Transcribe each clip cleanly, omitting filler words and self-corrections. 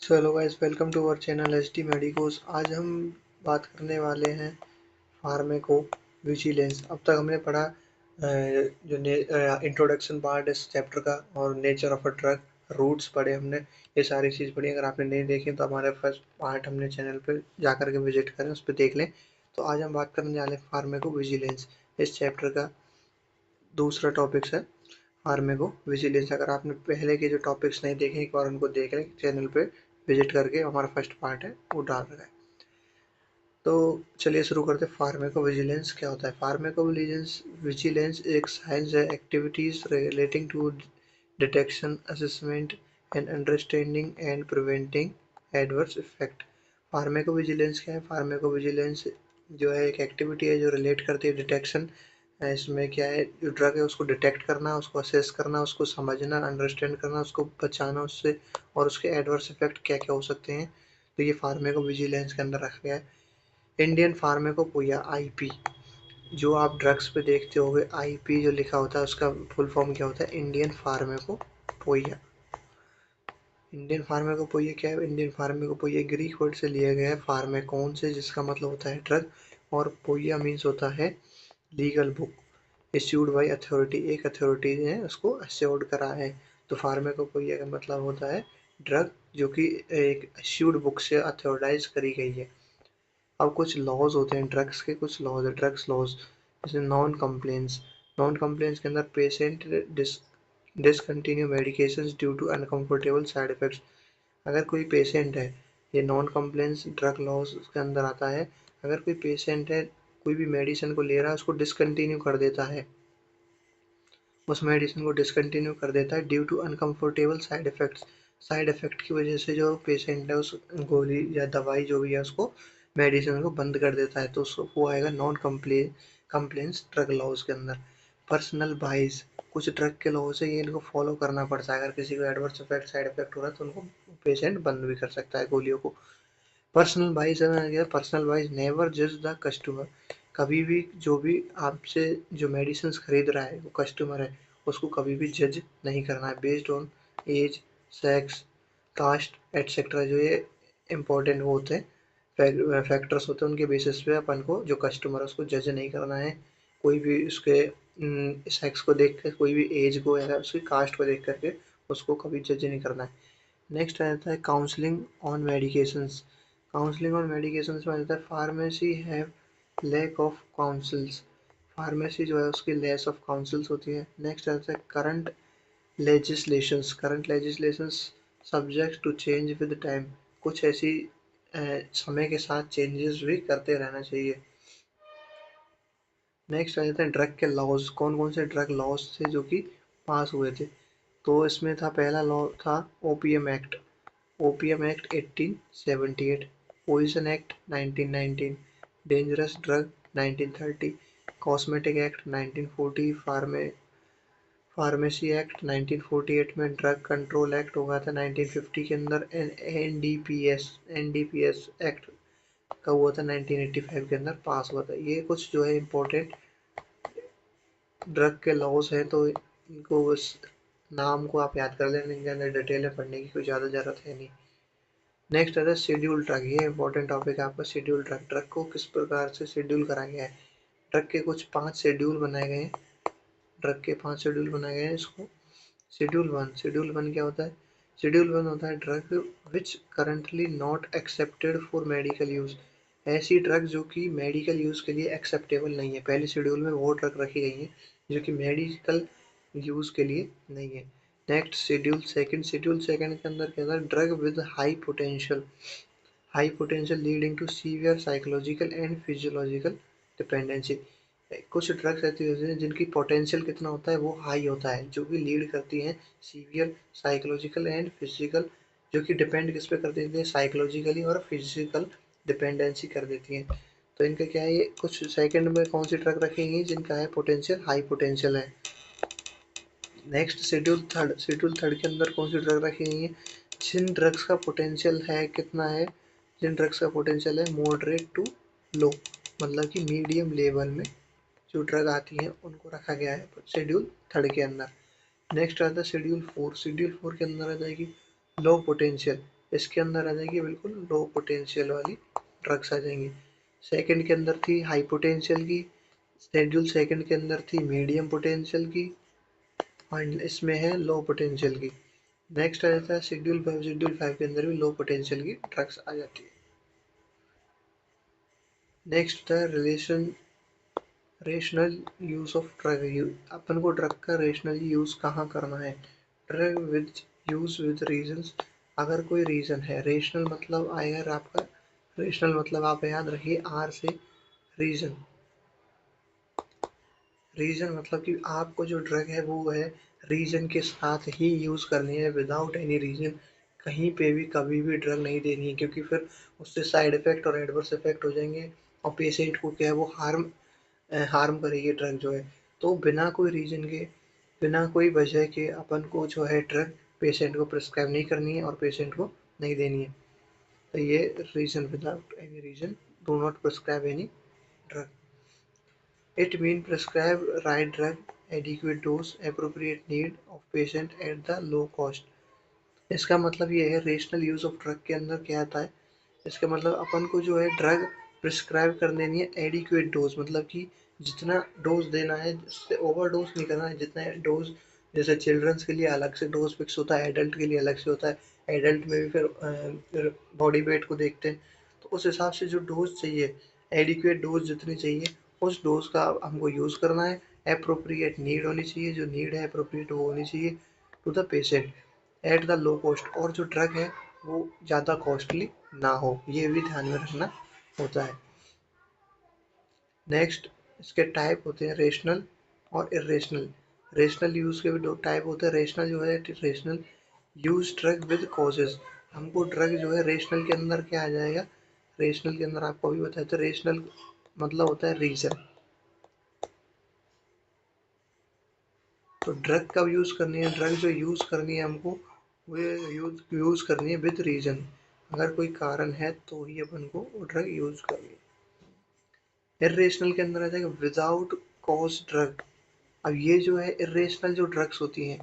So hello guys, welcome to our channel H D medicos. आज हम बात करने वाले हैं फार्मेको विजिलेंस। अब तक हमने पढ़ा जो इंट्रोडक्शन पार्ट इस चैप्टर का और nature of a drug, routes पढ़े हमने। ये सारी चीज़ पढ़ी। अगर आपने नहीं देखी तो हमारे फर्स्ट पार्ट हमने चैनल पे जा करके विजिट करें, उस पर देख लें। तो आज हम बात करने वाले हैं फार्मेको विजिलेंस। इस चैप्टर का दूसरा टॉपिक है फार्मेको विजिलेंस। अगर आपने पहले के जो टॉपिक्स नहीं देखे, एक बार उनको देख लें, चैनल पे विजिट करके हमारा फर्स्ट पार्ट है वो डाल रखा है। तो चलिए शुरू करते हैं। फार्मेको विजिलेंस क्या होता है? फार्मेको विजिलेंस एक साइंस है, activities relating to detection, assessment and understanding and preventing adverse effect. Pharmacovigilance क्या है? फार्मेको विजिलेंस जो है एक एक्टिविटी है जो रिलेट करती है डिटेक्शन। इसमें क्या है, जो ड्रग है उसको डिटेक्ट करना, उसको असेस करना, उसको समझना, अंडरस्टैंड करना, उसको बचाना उससे, और उसके एडवर्स इफेक्ट क्या क्या हो सकते हैं। तो ये फार्मेको विजिलेंस के अंदर रखा गया है। इंडियन फार्मेकोपोया आईपी, जो आप ड्रग्स पे देखते होगे आईपी जो लिखा होता है, उसका फुल फॉर्म क्या होता है? इंडियन फार्मेकोपोया। इंडियन फार्मेकोपोया क्या है? इंडियन फार्मेकोपोया ग्रीक वर्ड से लिया गया है, फार्मेकोन से, जिसका मतलब होता है ड्रग, और पोया मीन्स होता है legal book issued by authority. एक अथॉरिटी ने उसको इश्यूड करा है। तो फार्मेकोपोया का मतलब होता है ड्रग जो कि एक इश्यूड बुक से अथॉराइज करी गई है। अब कुछ लॉज होते हैं ड्रग्स के, कुछ लॉज है ड्रग्स लॉज, जैसे नॉन कंप्लेंस। नॉन कंप्लेंस के अंदर patient discontinue medications due to uncomfortable side effects. अगर कोई पेशेंट है, ये नॉन कंप्लेंस ड्रग लॉज के अंदर आता है। अगर कोई पेशेंट है, कोई भी मेडिसिन को ले रहा है, उसको डिसकंटिन्यू कर देता है, उस मेडिसिन को डिसकंटिन्यू कर देता है due to uncomfortable side effects. Side effect की वजह से जो पेशेंट है उस गोली या दवाई जो भी है उसको, मेडिसिन को बंद कर देता है, तो वो आएगा नॉन कंप्लेंस ड्रग लॉज के अंदर। पर्सनल बाइस, कुछ ड्रग के लॉ से ये इनको फॉलो करना पड़ता है। अगर किसी को एडवर्स इफेक्ट साइड इफेक्ट हो रहा है तो उनको पेशेंट बंद भी कर सकता है गोलियों को। पर्सनल बाइस है, पर्सनल बाइस नेवर जज द कस्टमर। कभी भी जो भी आपसे जो मेडिसिन खरीद रहा है वो कस्टमर है, उसको कभी भी जज नहीं करना है based on age, sex, caste etcetera. जो ये इम्पोर्टेंट वो होते हैं, फैक्टर्स होते हैं, उनके बेसिस पे अपन को जो कस्टमर है उसको जज नहीं करना है। कोई भी उसके सेक्स को देख कर, कोई भी एज को या उसकी कास्ट को देख करके उसको कभी जज नहीं करना है। नेक्स्ट रहता है counselling on medications. Counselling on medications में रहता है pharmacy have lack of counsels. Pharmacy जो है उसकी लेस ऑफ काउंसल्स होती है। नेक्स्ट रहता है current legislations. Current legislations subject to change with time. कुछ ऐसी समय के साथ चेंजेस भी करते रहना चाहिए। नेक्स्ट आ जाते हैं ड्रग के लॉज। कौन कौन से ड्रग लॉज थे जो कि पास हुए थे? तो इसमें था, पहला लॉ था opium act. Opium act 1878, poison act 1919, dangerous drug 1930, cosmetic act 1940, pharmacy act 1948 में, ड्रग कंट्रोल एक्ट हुआ था 1950 के अंदर, एनडीपीएस एक्ट का हुआ था 1985 के अंदर पास हुआ था। ये कुछ जो है इम्पोर्टेंट ड्रग के लॉज हैं, तो इनको बस नाम को आप याद कर लें, इनके अंदर डिटेल में पढ़ने की कोई ज़्यादा ज़रूरत है नहीं। नेक्स्ट आता है शेड्यूल ड्रग। ये इंपॉर्टेंट टॉपिक है आपका, शेड्यूल ड्रग। ड्रग को किस प्रकार से शेड्यूल करा गया है? ड्रग के कुछ 5 शेड्यूल बनाए गए हैं। ड्रग के 5 शेड्यूल बनाए गए हैं। इसको शेड्यूल वन क्या होता है? शेड्यूल वन होता है drug which currently not accepted for medical use. ऐसी ड्रग जो कि मेडिकल यूज के लिए एक्सेप्टेबल नहीं है। पहले शेड्यूल में वो ड्रग रखी गई है जो कि मेडिकल यूज के लिए नहीं है। नेक्स्ट शेड्यूल सेकंड के अंदर क्या था? Drug with high potential leading to severe psychological and physiological dependency. कुछ ड्रग्स ऐसी होती हैं जिनकी पोटेंशियल कितना होता है, वो हाई होता है, जो कि लीड करती हैं सीवियर साइकोलॉजिकल एंड फिजिकल, जो कि डिपेंड किस पे कर देती है? साइकोलॉजिकली और फिजिकल डिपेंडेंसी कर देती हैं। तो इनका क्या है, ये कुछ सेकंड में कौन सी ड्रग रखेंगी जिनका है पोटेंशियल हाई पोटेंशियल है। नेक्स्ट शेड्यूल थर्ड के अंदर कौन सी ड्रग रखी गई है? जिन ड्रग्स का पोटेंशियल है कितना है, जिन ड्रग्स का पोटेंशियल है मॉडरेट टू लो, मतलब कि मीडियम लेवल में जो ड्रग आती हैं उनको रखा गया है शेड्यूल थर्ड के अंदर। नेक्स्ट आता है शेड्यूल फोर के अंदर आ जाएगी लो पोटेंशियल। इसके अंदर आ जाएगी बिल्कुल लो पोटेंशियल वाली ड्रग्स आ जाएंगी। सेकंड के अंदर थी हाई पोटेंशियल की, शेड्यूल सेकंड के अंदर थी मीडियम पोटेंशियल की, और इसमें है लो पोटेंशियल की। नेक्स्ट आ जाता है शेड्यूल 5 के अंदर भी लो पोटेंशियल की ड्रग्स आ जाती है। नेक्स्ट होता है रेशनल यूज ऑफ ड्रग। अपन को ड्रग का रेशनल यूज कहाँ करना है? Drug with use with reasons. अगर कोई रीजन है, रेशनल मतलब आएगा आपका, रेशनल मतलब आप याद रखिए आर से रीजन। रीजन मतलब कि आपको जो ड्रग है वो है रीजन के साथ ही यूज करनी है, विदाउट एनी रीजन कहीं पे भी कभी भी ड्रग नहीं देनी है, क्योंकि फिर उससे साइड इफेक्ट और एडवर्स इफेक्ट हो जाएंगे और पेशेंट को क्या है वो हार्म करेगी ड्रग जो है। तो बिना कोई रीजन के, बिना कोई वजह के अपन को जो है ड्रग पेशेंट को प्रिस्क्राइब नहीं करनी है और पेशेंट को नहीं देनी है। तो ये reason, without any reason do not prescribe any drug. It means prescribe right drug, adequate dose, appropriate need of patient at the low cost। इसका मतलब ये है रेशनल यूज ऑफ ड्रग के अंदर क्या आता है, इसका मतलब अपन को जो है ड्रग प्रिस्क्राइब कर देनी है एडिक्वेट डोज, मतलब कि जितना डोज देना है उससे ओवर डोज नहीं करना है। जितना डोज, जैसे चिल्ड्रंस के लिए अलग से डोज फिक्स होता है, एडल्ट के लिए अलग से होता है, एडल्ट में भी फिर बॉडी वेट को देखते हैं, तो उस हिसाब से जो डोज चाहिए, एडिक्वेट डोज जितनी चाहिए उस डोज का हमको यूज़ करना है। अप्रोप्रिएट नीड होनी चाहिए, जो नीड है अप्रोप्रिएट वो होनी चाहिए to the patient at the low cost, और जो ड्रग है वो ज़्यादा कॉस्टली ना हो, ये भी ध्यान में रखना होता है। नेक्स्ट इसके टाइप होते हैं रेशनल और इरेशनल। रेशनल यूज़ के भी दो टाइप होते हैं। रेशनल जो है, rational use drug with causes. हमको ड्रग जो है रेशनल के अंदर क्या आ जाएगा, रेशनल के अंदर आपको अभी बताया था, रेशनल मतलब होता है रीजन। तो ड्रग कब यूज़ करनी है, ड्रग जो यूज़ करनी है हमको वो यूज़ करनी है विद रीज़न। अगर कोई कारण है तो ही अपन को वो ड्रग यूज़ करनी है। इरेशनल के अंदर आ जाएगा विदाउट कॉज ड्रग। अब ये जो है इरेशनल जो ड्रग्स होती हैं,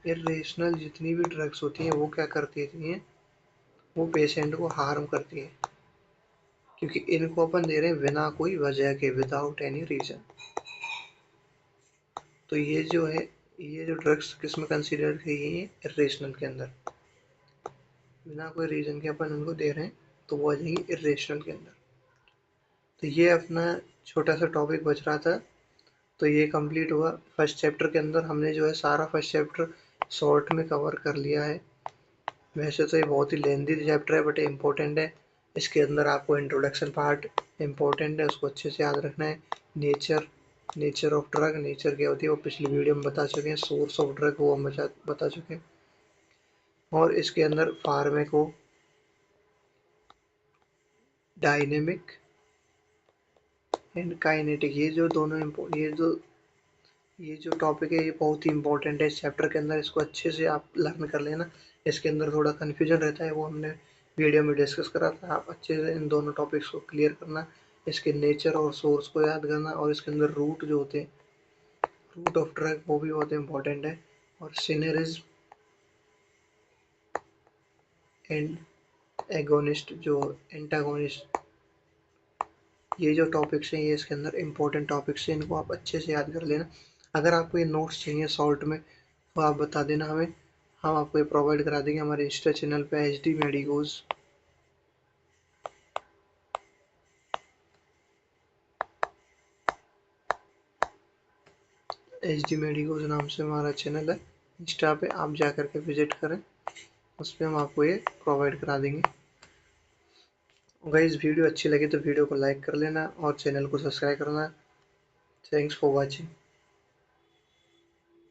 इरेशनल जितनी भी ड्रग्स होती हैं वो क्या करती हैं, वो पेशेंट को हार्म करती हैं, क्योंकि इनको अपन दे रहे हैं बिना कोई वजह के, विदाउट एनी रीज़न। तो ये जो है, ये जो ड्रग्स किस में कंसिडर की गई है, इरेशनल के अंदर, बिना कोई रीज़न के अपन उनको दे रहे हैं तो वो आ जाएंगी इरेशनल के अंदर। तो ये अपना छोटा सा टॉपिक बच रहा था, तो ये कंप्लीट हुआ। फर्स्ट चैप्टर के अंदर हमने जो है सारा फर्स्ट चैप्टर शॉर्ट में कवर कर लिया है। वैसे तो ये बहुत ही लेंदी चैप्टर है बट इम्पोर्टेंट है। इसके अंदर आपको इंट्रोडक्शन पार्ट इम्पोर्टेंट है, उसको अच्छे से याद रखना है। नेचर ऑफ ड्रग, नेचर क्या होती है वो पिछली वीडियो में बता चुके हैं। सोर्स ऑफ ड्रग वो हम बता चुके हैं। और इसके अंदर फार्मेको डायनेमिक एंड काइनेटिक, ये जो दोनों ये जो टॉपिक है ये बहुत ही इंपॉर्टेंट है इस चैप्टर के अंदर। इसको अच्छे से आप लर्न कर लेना। इसके अंदर थोड़ा कन्फ्यूजन रहता है, वो हमने वीडियो में डिस्कस करा था। आप अच्छे से इन दोनों टॉपिक्स को क्लियर करना, इसके नेचर और सोर्स को याद करना, और इसके अंदर रूट जो होते हैं, रूट ऑफ ड्रग वो भी बहुत इंपॉर्टेंट है। और सिनेरिज्म एंड एगोनिस्ट, जो एंटागोनिस्ट, ये जो टॉपिक्स हैं ये इसके अंदर इंपॉर्टेंट टॉपिक्स हैं, इनको आप अच्छे से याद कर लेना। अगर आपको ये नोट्स चाहिए शॉर्ट में तो आप बता देना हमें, हम आपको ये प्रोवाइड करा देंगे हमारे इंस्टा चैनल पे HD मेडिकोज। HD मेडिकोज नाम से हमारा चैनल है इंस्टा पे, आप जा करके विजिट करें, उस पर हम आपको ये प्रोवाइड करा देंगे। गाइस वीडियो अच्छी लगी तो वीडियो को लाइक कर लेना और चैनल को सब्सक्राइब करना। Thanks for watching.